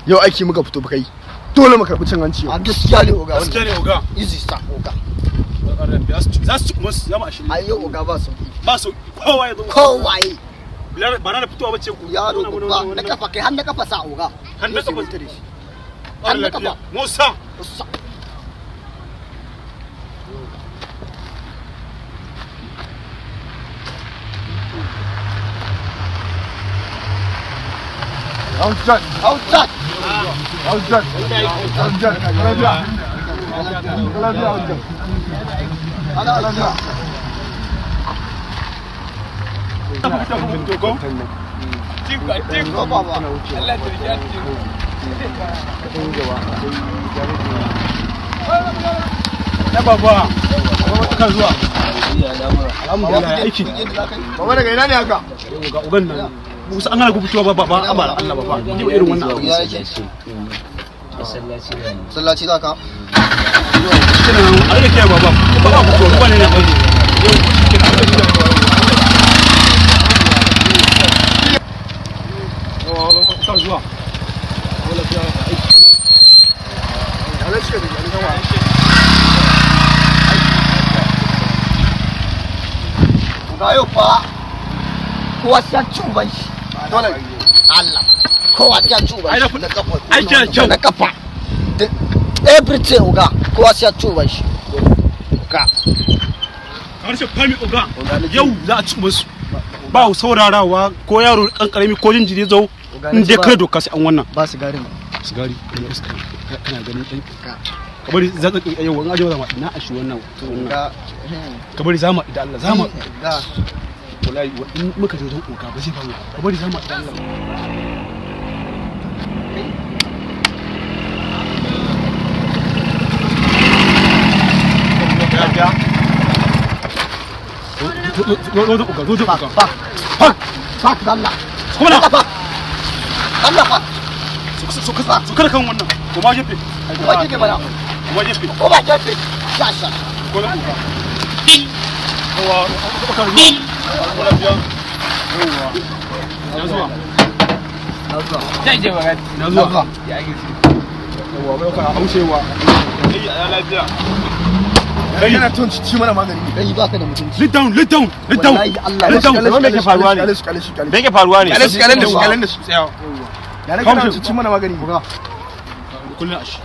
yau aiki muka fito kai dole mu karbi cin hanci a gaskiya ne oga gaskiya ne oga easy sa oga za su kuma su zama ashirin ai oga ba su kowa ya zo ba na fitowa bace ku yaro ba na kafa kai har na kafa sa oga har na kafa tare shi har na kafa Musa outside ya baba kan zuwa alhamdulillah aiki baba daga ina ne haka ga ugan nan musa an hana ku fitowa ba amara Allah ba ji irin wannan abu sallaci zaka a rike baba ba ku ko ba ne ne kan zuwa wala fiya aiki ala shi da yan gawa ga yau fa kowa sai cuban shi dole Allah kowa sai cuban shi na kafa ai kyau na kafa everything oga kowa sai cuban shi oga harshe fami oga yau za a ci musu ba saurarawa ko yaro kankarami ko jinjiri zo in je kai doka sai an wannan ba sigari kana ganin dai kabari za ta yau an aje zama na ashi wannan kabari zama idan Allah zama wallahi in muka je don oga ba zai ba mu kabari zama idan Allah zo Pak dalla. Kuma na pak. Allah pak. So kada kan wannan. Kuma jefe. Kuma jefe mana. Kuma jefe. Kuma jefe. Sasa. Ko na uka. Kowa ka kan zuwa. Wala biya. Ya zuwa. Jaje wa. Ya zuwa. Ya gizi. Yawa bai ka haushewa. Ai ya lafiya. kai yana tun ci mana magani kai baka da mutunci let down wallahi Allah me yake faruwa ne me yake faruwa ne kalan da shi tsaya ya rage na ci mana magani buga kullun ashi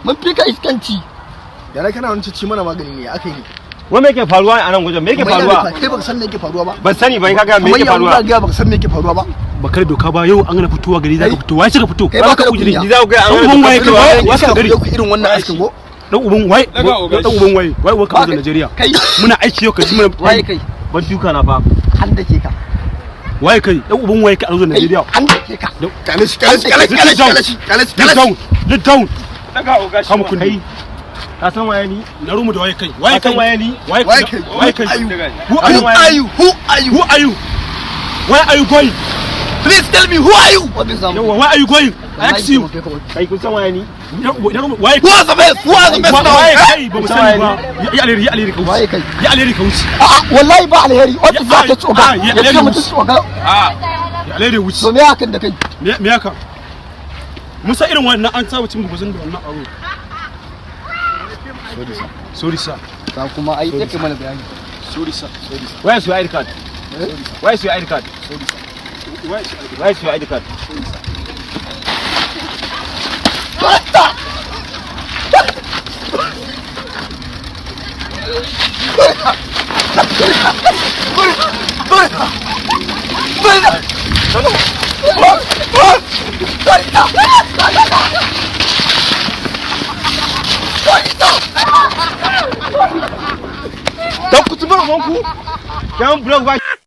mun fi ka iskanci ya rage na ci mana magani ne akai ne wa me yake faruwa a nan wajen me yake faruwa kai baka san me yake faruwa ba ban sani ba kaga me yake faruwa ga baka san me yake faruwa ba bakar doka ba yau an gana fitowa gari zaka fito wai suka fito kai baka ujiri ni za ku ga an gana waye kai wasa gari ku irin wannan askin go dan uban waye wai ka zo Najeriya muna aiki yau ka ji mana waye kai ban duka na fa an dake ka waye kai dan uban waye ka zo Najeriya an dake ka kalashi let down daga oga shi kai ka san waye ni na rumu da waye kai waye ni waye kai who are you where are you going please tell me who are you where are you going I ask you kai kun san waye ni waye who are the best waye kai ba mu sani ba ya aleri ka waye kai ya aleri ka wuce wallahi ba alheri wanda za ka tsoga ya ce mutum tsoga ya aleri wuce to me hakan da kai me haka musa irin wannan an saba cin gubazin da wannan aro sorry sir ka kuma ai take mana bayani sorry sir where's your ID card where's your ID card where's your ID card dan ku tuba ku yan blog ba